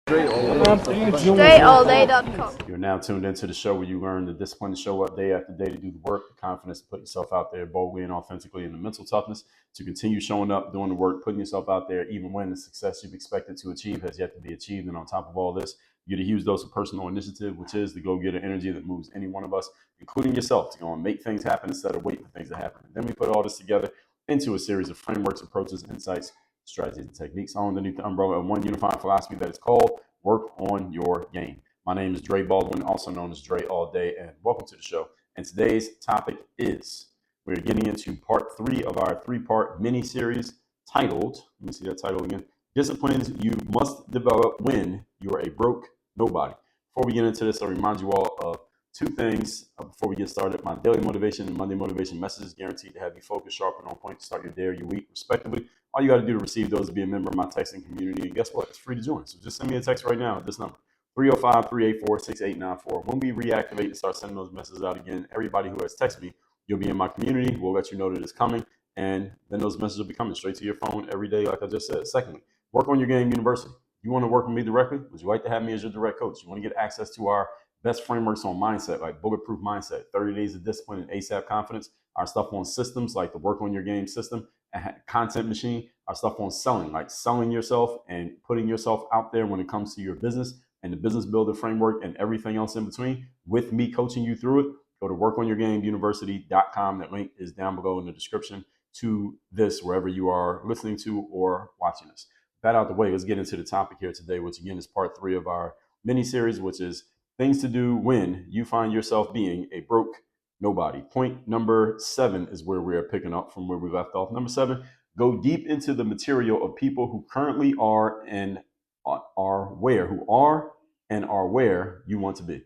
StrayAllDay.com. You're now tuned into the show where you learn the discipline to show up day after day to do the work, the confidence to put yourself out there boldly and authentically, and the mental toughness to continue showing up, doing the work, putting yourself out there, even when the success you've expected to achieve has yet to be achieved. And on top of all this, you get a huge dose of personal initiative, which is the go-getter energy that moves any one of us, including yourself, to go and make things happen instead of waiting for things to happen. And then we put all this together into a series of frameworks, approaches, insights, strategies, and techniques all underneath the umbrella of one unified philosophy that is called Work on Your Game. My name is Dre Baldwin, also known as Dre All Day, and welcome to the show. And today's topic is we're getting into part 3 of our 3-part mini-series titled, let me see that title again, Disciplines You Must Develop When You're a Broke Nobody. Before we get into this, I'll remind you all of 2 things before we get started. My daily motivation and Monday motivation messages guaranteed to have you focused, sharp, and on point to start your day or your week, respectively. All you got to do to receive those is be a member of my texting community. And guess what? It's free to join. So just send me a text right now at this number, 305-384-6894. When we reactivate and start sending those messages out again, everybody who has texted me, you'll be in my community. We'll let you know that it's coming. And then those messages will be coming straight to your phone every day, like I just said. Secondly, Work on Your Game University. You want to work with me directly? Would you like to have me as your direct coach? You want to get access to our best frameworks on mindset, like Bulletproof Mindset, 30 Days of Discipline, and ASAP Confidence. Our stuff on systems, like the Work on Your Game system, Content Machine. Our stuff on selling, like selling yourself and putting yourself out there when it comes to your business, and the Business Builder Framework and everything else in between, with me coaching you through it. Go to workonyourgameuniversity.com. That link is down below in the description to this, wherever you are listening to or watching this. That out the way, let's get into the topic here today, which again is part 3 of our mini-series, which is things to do when you find yourself being a broke nobody. Point number 7 is where we're picking up from where we left off. Number 7, go deep into the material of people who currently are and are where you want to be.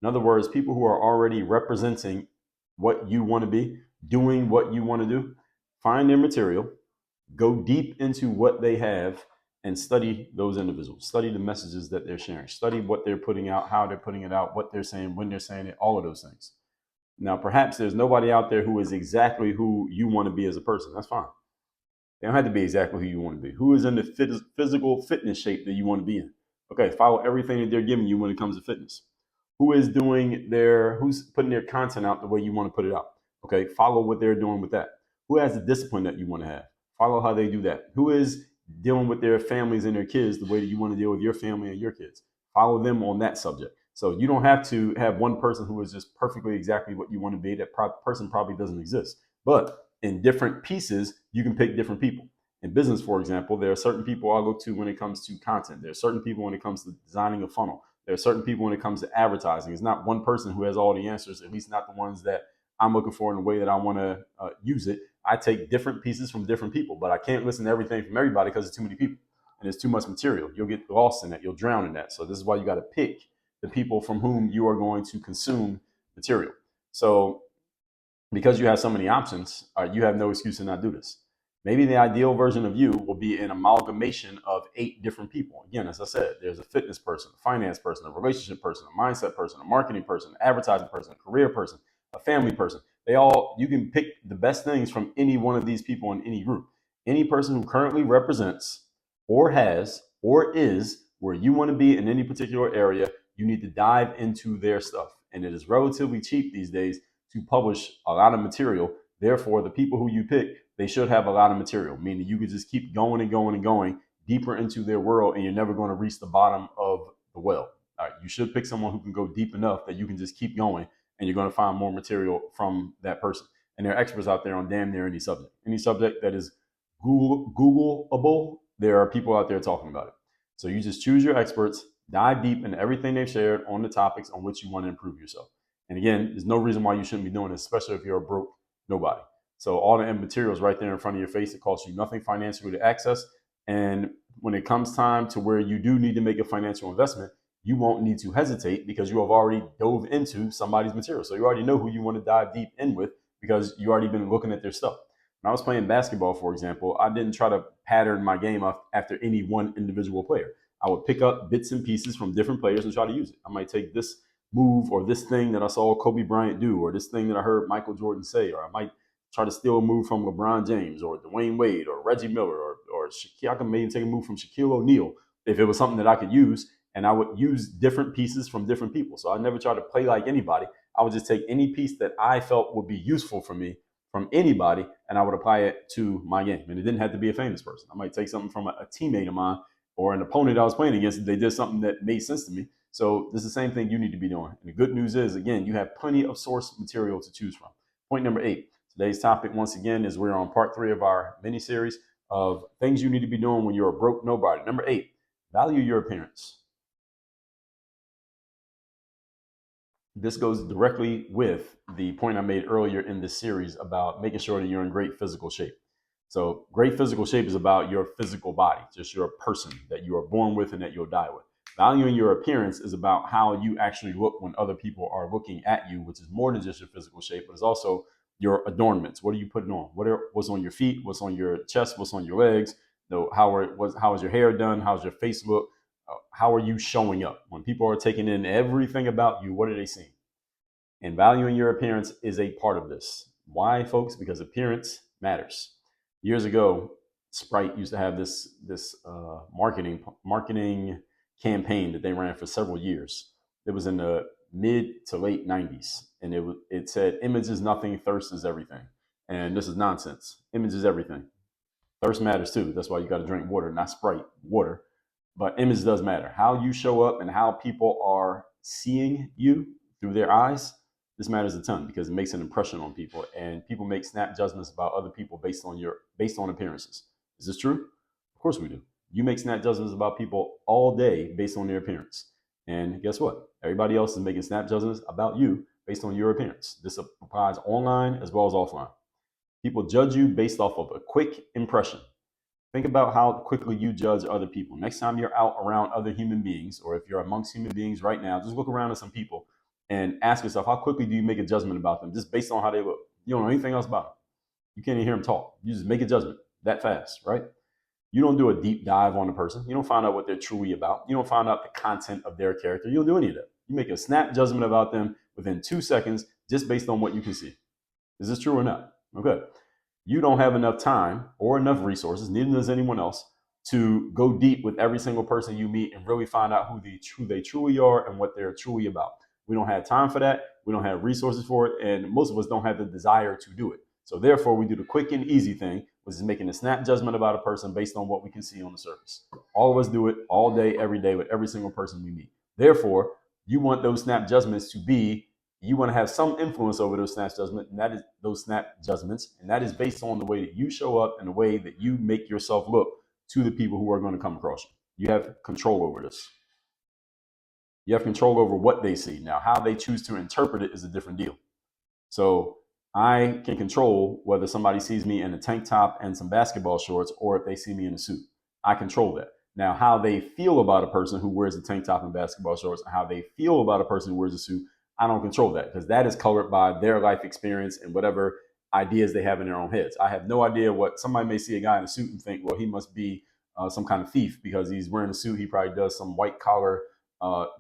In other words, people who are already representing what you want to be, doing what you want to do. Find their material, go deep into what they have, and study those individuals. Study the messages that they're sharing. Study what they're putting out, how they're putting it out, what they're saying, when they're saying it, all of those things. Now, perhaps there's nobody out there who is exactly who you want to be as a person. That's fine. They don't have to be exactly who you want to be. Who is in the physical fitness shape that you want to be in? Okay, follow everything that they're giving you when it comes to fitness. Who's putting their content out the way you want to put it out? Okay, follow what they're doing with that. Who has the discipline that you want to have? Follow how they do that. Who is dealing with their families and their kids the way that you want to deal with your family and your kids? Follow them on that subject. So you don't have to have one person who is just perfectly exactly what you want to be. That person probably doesn't exist. But in different pieces, you can pick different people. In business, for example, there are certain people I'll look to when it comes to content. There are certain people when it comes to designing a funnel. There are certain people when it comes to advertising. It's not one person who has all the answers, at least not the ones that I'm looking for in the way that I want to use it. I take different pieces from different people, but I can't listen to everything from everybody because there's too many people and there's too much material. You'll get lost in that. You'll drown in that. So this is why you got to pick the people from whom you are going to consume material. So because you have so many options, you have no excuse to not do this. Maybe the ideal version of you will be an amalgamation of 8 different people. Again, as I said, there's a fitness person, a finance person, a relationship person, a mindset person, a marketing person, an advertising person, a career person, a family person. You can pick the best things from any one of these people in any group. Any person who currently represents or has or is where you want to be in any particular area, you need to dive into their stuff. And it is relatively cheap these days to publish a lot of material. Therefore, the people who you pick, they should have a lot of material, meaning you could just keep going and going and going deeper into their world, and you're never going to reach the bottom of the well. All right, you should pick someone who can go deep enough that you can just keep going, and you're going to find more material from that person. And there are experts out there on damn near any subject that is Googleable. There are people out there talking about it. So you just choose your experts, dive deep into everything they've shared on the topics on which you want to improve yourself. And again, there's no reason why you shouldn't be doing this, especially if you're a broke nobody. So all the materials right there in front of your face. It costs you nothing financially to access. And when it comes time to where you do need to make a financial investment, you won't need to hesitate because you have already dove into somebody's material. So you already know who you want to dive deep in with because you already been looking at their stuff. When I was playing basketball, for example, I didn't try to pattern my game up after any one individual player. I would pick up bits and pieces from different players and try to use it. I might take this move or this thing that I saw Kobe Bryant do, or this thing that I heard Michael Jordan say, or I might try to steal a move from LeBron James or Dwayne Wade or Reggie Miller or I can maybe take a move from Shaquille O'Neal, if it was something that I could use, and I would use different pieces from different people. So I never try to play like anybody. I would just take any piece that I felt would be useful for me from anybody, and I would apply it to my game. And it didn't have to be a famous person. I might take something from a teammate of mine or an opponent I was playing against. They did something that made sense to me. So this is the same thing you need to be doing. And the good news is, again, you have plenty of source material to choose from. Point number 8. Today's topic, once again, is we're on part 3 of our mini series of things you need to be doing when you're a broke nobody. Number 8, value your appearance. This goes directly with the point I made earlier in this series about making sure that you're in great physical shape. So great physical shape is about your physical body, just your person that you are born with and that you'll die with. Valuing your appearance is about how you actually look when other people are looking at you, which is more than just your physical shape, but it's also your adornments. What are you putting on? What's on your feet? What's on your chest? What's on your legs? How is your hair done? How's your face look? How are you showing up? When people are taking in everything about you, what are they seeing? And valuing your appearance is a part of this. Why, folks? Because appearance matters. Years ago, Sprite used to have this marketing campaign that they ran for several years. It was in the mid to late 90s, and it said, "Image is nothing, thirst is everything." And this is nonsense. Image is everything. Thirst matters too. That's why you got to drink water, not Sprite, water. But image does matter. How you show up and how people are seeing you through their eyes, this matters a ton because it makes an impression on people, and people make snap judgments about other people based on appearances. Is this true? Of course we do. You make snap judgments about people all day based on their appearance. And guess what? Everybody else is making snap judgments about you based on your appearance. This applies online as well as offline. People judge you based off of a quick impression. Think about how quickly you judge other people. Next time you're out around other human beings, or if you're amongst human beings right now, just look around at some people and ask yourself, how quickly do you make a judgment about them just based on how they look? You don't know anything else about them. You can't even hear them talk. You just make a judgment that fast, right? You don't do a deep dive on a person. You don't find out what they're truly about. You don't find out the content of their character. You don't do any of that. You make a snap judgment about them within 2 seconds just based on what you can see. Is this true or not? Okay. You don't have enough time or enough resources, neither does anyone else, to go deep with every single person you meet and really find out who they truly are and what they're truly about. We don't have time for that. We don't have resources for it. And most of us don't have the desire to do it. So therefore, we do the quick and easy thing, which is making a snap judgment about a person based on what we can see on the surface. All of us do it all day, every day with every single person we meet. Therefore, you want those snap judgments to be, you want to have some influence over those snap judgments, and that is based on the way that you show up and the way that you make yourself look to the people who are going to come across you. You have control over this. You have control over what they see. Now, how they choose to interpret it is a different deal. So I can control whether somebody sees me in a tank top and some basketball shorts or if they see me in a suit. I control that. Now, how they feel about a person who wears a tank top and basketball shorts and how they feel about a person who wears a suit, I don't control that because that is colored by their life experience and whatever ideas they have in their own heads. I have no idea what somebody may see a guy in a suit and think, well, he must be some kind of thief because he's wearing a suit. He probably does some white collar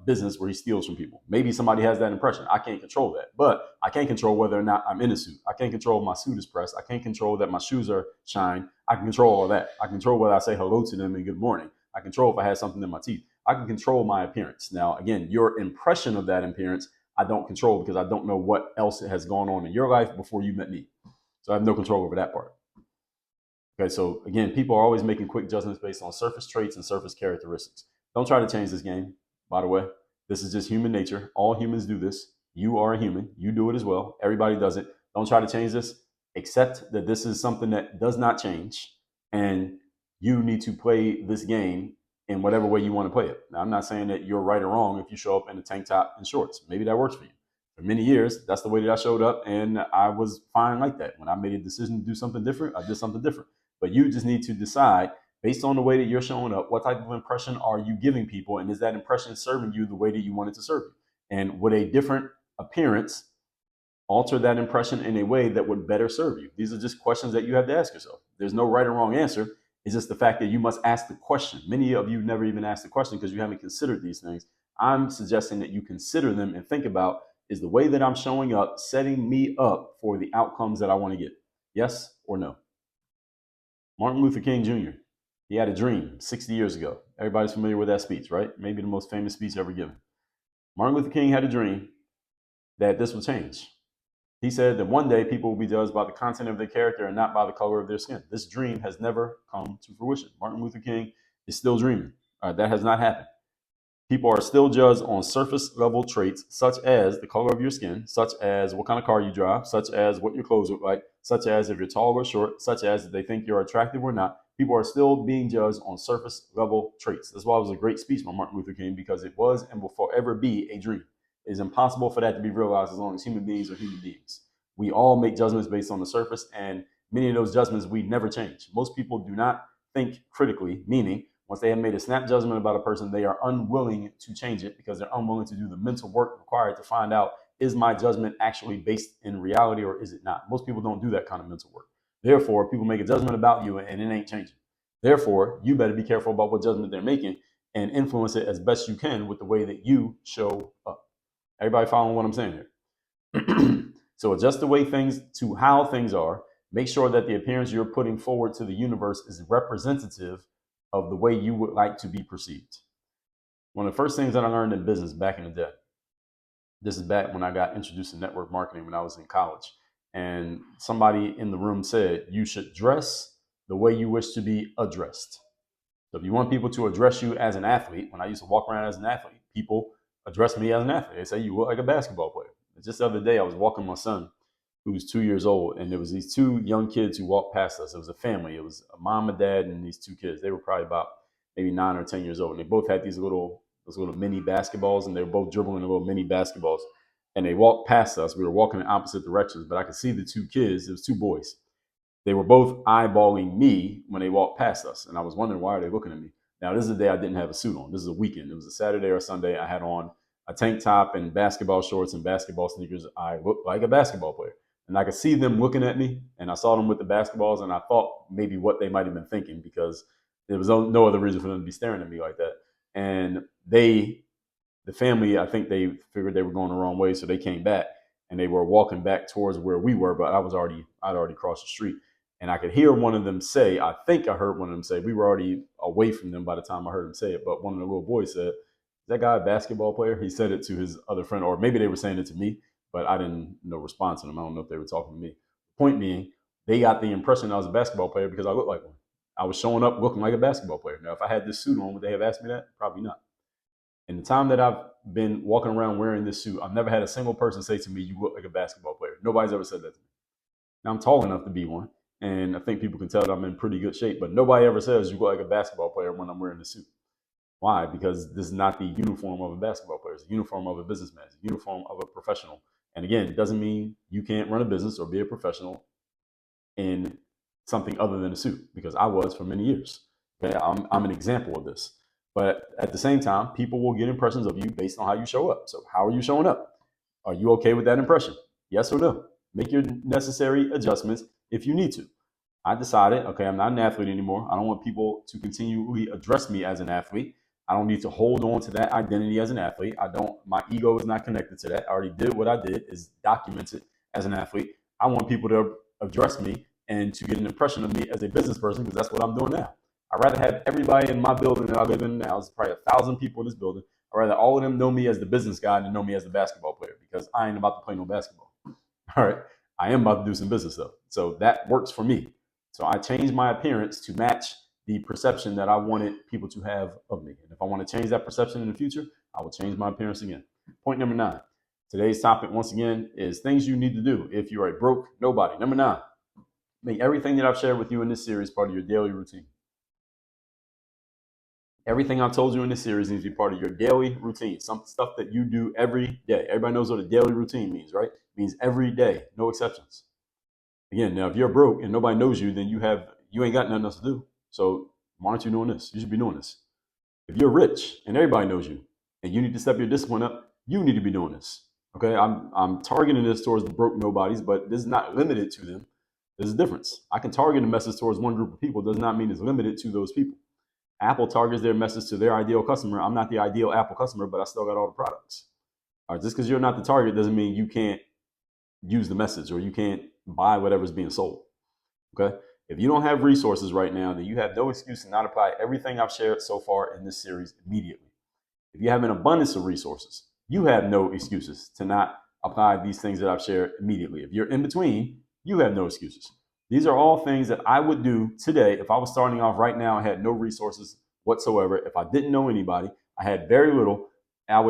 business where he steals from people. Maybe somebody has that impression. I can't control that, but I can't control whether or not I'm in a suit. I can't control my suit is pressed. I can't control that my shoes are shined. I can control all that. I control whether I say hello to them and good morning. I control if I have something in my teeth. I can control my appearance. Now, again, your impression of that appearance, I don't control because I don't know what else has gone on in your life before you met me. So I have no control over that part. Okay, so again, people are always making quick judgments based on surface traits and surface characteristics. Don't try to change this game, by the way. This is just human nature. All humans do this. You are a human. You do it as well. Everybody does it. Don't try to change this. Accept that this is something that does not change, and you need to play this game in whatever way you want to play it. Now, I'm not saying that you're right or wrong if you show up in a tank top and shorts. Maybe that works for you. For many years, that's the way that I showed up, and I was fine like that. When I made a decision to do something different, I did something different. But you just need to decide, based on the way that you're showing up, what type of impression are you giving people, and is that impression serving you the way that you want it to serve you? And would a different appearance alter that impression in a way that would better serve you? These are just questions that you have to ask yourself. There's no right or wrong answer. It's just the fact that you must ask the question. Many of you never even asked the question because you haven't considered these things. I'm suggesting that you consider them and think about, is the way that I'm showing up setting me up for the outcomes that I want to get? Yes or no? Martin Luther King Jr., He had a dream 60 years ago. Everybody's familiar with that speech, right? Maybe the most famous speech ever given. Martin Luther King had a dream that this would change. He said that one day people will be judged by the content of their character and not by the color of their skin. This dream has never come to fruition. Martin Luther King is still dreaming. That has not happened. People are still judged on surface level traits such as the color of your skin, such as what kind of car you drive, such as what your clothes look like, such as if you're tall or short, such as if they think you're attractive or not. People are still being judged on surface level traits. That's why it was a great speech by Martin Luther King, because it was and will forever be a dream. It is impossible for that to be realized as long as human beings are human beings. We all make judgments based on the surface, and many of those judgments we never change. Most people do not think critically, meaning once they have made a snap judgment about a person, they are unwilling to change it because they're unwilling to do the mental work required to find out, is my judgment actually based in reality or is it not? Most people don't do that kind of mental work. Therefore, people make a judgment about you and it ain't changing. Therefore, you better be careful about what judgment they're making and influence it as best you can with the way that you show up. Everybody following what I'm saying here? So adjust the way things to how things are. Make sure that the appearance you're putting forward to the universe is representative of the way you would like to be perceived. One of the first things that I learned in business back in the day, this is back when I got introduced to network marketing when I was in college. And somebody in the room said, you should dress the way you wish to be addressed. So if you want people to address you as an athlete, when I used to walk around as an athlete, people address me as an athlete. They say, you look like a basketball player. Just the other day, I was walking my son, who was 2 years old, and there was these two young kids who walked past us. It was a family. It was a mom and dad and these two kids. They were probably about maybe 9 or 10 years old, and they both had those little mini basketballs, and they were both dribbling the little mini basketballs. And they walked past us. We were walking in opposite directions, but I could see the two kids. It was two boys. They were both eyeballing me when they walked past us, and I was wondering, why are they looking at me? Now, this is a day I didn't have a suit on. This is a weekend. It was a Saturday or Sunday. I had on a tank top and basketball shorts and basketball sneakers. I looked like a basketball player. And I could see them looking at me, and I saw them with the basketballs, and I thought maybe what they might have been thinking, because there was no other reason for them to be staring at me like that. And the family, I think they figured they were going the wrong way, so they came back, and they were walking back towards where we were, but I'd already crossed the street. And I could hear one of them say, I think I heard one of them say, we were already away from them by the time I heard him say it, but one of the little boys said, is that guy a basketball player? He said it to his other friend, or maybe they were saying it to me, but I didn't respond to them. I don't know if they were talking to me. Point being, they got the impression I was a basketball player because I looked like one. I was showing up looking like a basketball player. Now, if I had this suit on, would they have asked me that? Probably not. In the time that I've been walking around wearing this suit, I've never had a single person say to me, you look like a basketball player. Nobody's ever said that to me. Now, I'm tall enough to be one, and I think people can tell that I'm in pretty good shape, but nobody ever says you look like a basketball player when I'm wearing the suit. Why? Because this is not the uniform of a basketball player. It's the uniform of a businessman. It's the uniform of a professional. And again, it doesn't mean you can't run a business or be a professional in something other than a suit, because I was for many years. Okay, I'm an example of this. But at the same time, people will get impressions of you based on how you show up. So how are you showing up? Are you okay with that impression? Yes or no? Make your necessary adjustments if you need to. I decided, okay, I'm not an athlete anymore. I don't want people to continually address me as an athlete. I don't need to hold on to that identity as an athlete. My ego is not connected to that. I already did what I did, is documented as an athlete. I want people to address me and to get an impression of me as a business person, because that's what I'm doing now. I'd rather have everybody in my building that I live in now, there's probably 1,000 people in this building. I'd rather all of them know me as the business guy than know me as the basketball player, because I ain't about to play no basketball. All right. I am about to do some business though. So that works for me. So I changed my appearance to match the perception that I wanted people to have of me. And if I want to change that perception in the future, I will change my appearance again. Point number 9. Today's topic, once again, is things you need to do if you are a broke nobody. Number 9, make everything that I've shared with you in this series part of your daily routine. Everything I've told you in this series needs to be part of your daily routine. Some stuff that you do every day. Everybody knows what a daily routine means, right? It means every day, no exceptions. Again, now if you're broke and nobody knows you, then you ain't got nothing else to do. So why aren't you doing this? You should be doing this. If you're rich and everybody knows you and you need to step your discipline up, you need to be doing this. Okay, I'm targeting this towards the broke nobodies, but this is not limited to them. There's a difference. I can target a message towards one group of people. It does not mean it's limited to those people. Apple targets their message to their ideal customer. I'm not the ideal Apple customer, but I still got all the products. All right, just because you're not the target doesn't mean you can't use the message or you can't buy whatever's being sold. Okay. If you don't have resources right now, then you have no excuse to not apply everything I've shared so far in this series immediately. If you have an abundance of resources, you have no excuses to not apply these things that I've shared immediately. If you're in between, you have no excuses. These are all things that I would do today if I was starting off right now and had no resources whatsoever. If I didn't know anybody, I had very little. I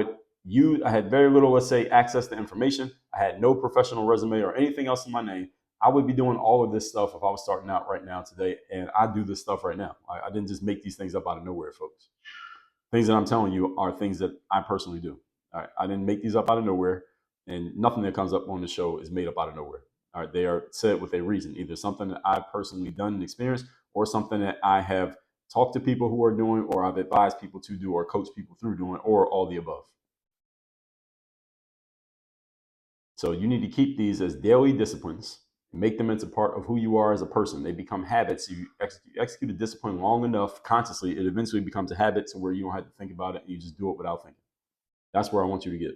had very little, let's say, access to information. I had no professional resume or anything else in my name. I would be doing all of this stuff if I was starting out right now today. And I do this stuff right now. I didn't just make these things up out of nowhere, folks. Things that I'm telling you are things that I personally do. All right. I didn't make these up out of nowhere, and nothing that comes up on the show is made up out of nowhere. All right. They are said with a reason, either something that I've personally done and experienced, or something that I have talked to people who are doing, or I've advised people to do, or coached people through doing, or all the above. So you need to keep these as daily disciplines, make them into part of who you are as a person. They become habits. You execute a discipline long enough consciously, it eventually becomes a habit to where you don't have to think about it and you just do it without thinking. That's where I want you to get.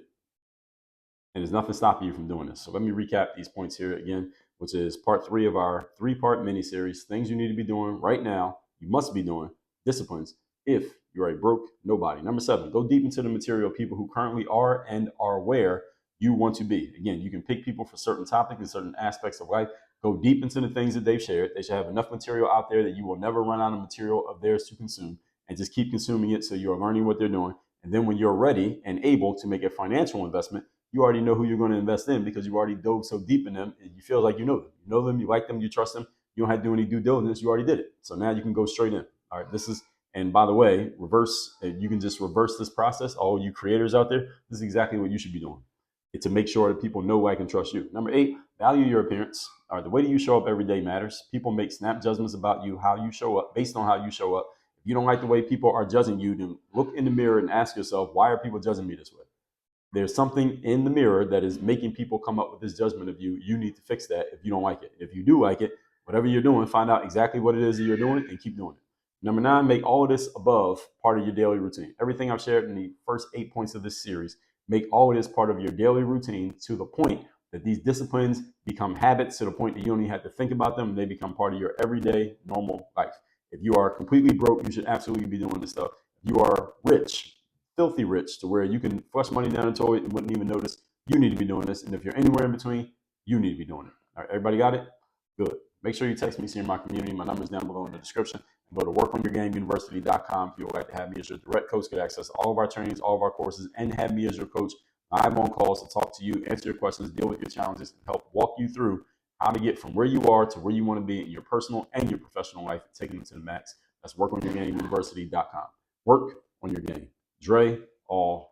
And there's nothing stopping you from doing this. So let me recap these points here again, which is part 3 of our 3-part mini series. Things you need to be doing right now, you must be doing, disciplines, if you're a broke nobody. Number 7, go deep into the material of people who currently are and are where you want to be. Again, you can pick people for certain topics and certain aspects of life. Go deep into the things that they've shared. They should have enough material out there that you will never run out of material of theirs to consume, and just keep consuming it so you're learning what they're doing. And then when you're ready and able to make a financial investment, you already know who you're going to invest in because you've already dove so deep in them and you feel like you know them. You know them, you like them, you trust them. You don't have to do any due diligence. You already did it. So now you can go straight in. All right, and by the way, you can just reverse this process. All you creators out there, this is exactly what you should be doing. It's to make sure that people know I can trust you. Number 8, value your appearance. All right, the way that you show up every day matters. People make snap judgments about you, how you show up, based on how you show up. If you don't like the way people are judging you, then look in the mirror and ask yourself, why are people judging me this way? There's something in the mirror that is making people come up with this judgment of you. You need to fix that if you don't like it. If you do like it, whatever you're doing, find out exactly what it is that you're doing and keep doing it. Number 9, make all of this above part of your daily routine. Everything I've shared in the first 8 points of this series, make all of this part of your daily routine to the point that these disciplines become habits, to the point that you don't even have to think about them. They become part of your everyday normal life. If you are completely broke, you should absolutely be doing this stuff. If you are rich, filthy rich, to where you can flush money down the toilet and wouldn't even notice, you need to be doing this. And if you're anywhere in between, you need to be doing it. All right, everybody got it? Good. Make sure you text me, see in my community. My number is down below in the description. And go to workonyourgameuniversity.com if you would like to have me as your direct coach, get access to all of our trainings, all of our courses, and have me as your coach. Live on calls to talk to you, answer your questions, deal with your challenges, and help walk you through how to get from where you are to where you want to be in your personal and your professional life, and taking it to the max. That's workonyourgameuniversity.com. Work on your game. Dre, all